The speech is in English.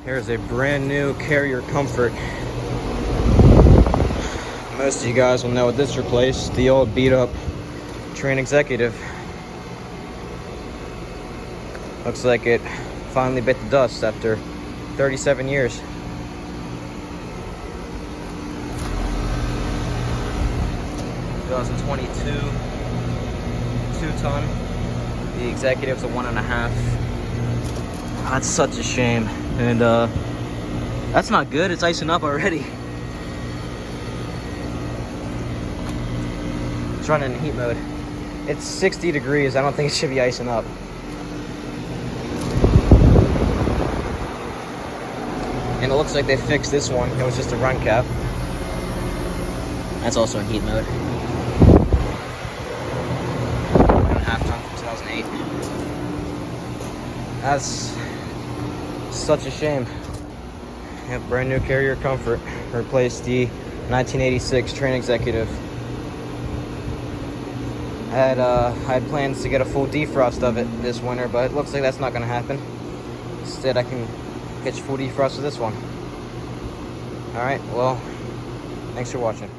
Here's a brand new Carrier Comfort. Most of you guys will know what this replaced, the old beat up Trane Executive. Looks like it finally bit the dust after 37 years. (2022) 2-ton. The Executive's a 1.5. That's such a shame. And that's not good. It's icing up already. It's running in heat mode. It's 60 degrees. I don't think it should be icing up. And it looks like they fixed this one. It was just a run cap. That's also in heat mode. 1.5 ton from 2008. That's such a shame. Yep, brand new Carrier Comfort. Replaced the 1986 Trane Executive. I had plans to get a full defrost of it this winter, but it looks like that's not going to happen. Instead, I can get full defrost of this one. Alright, well, thanks for watching.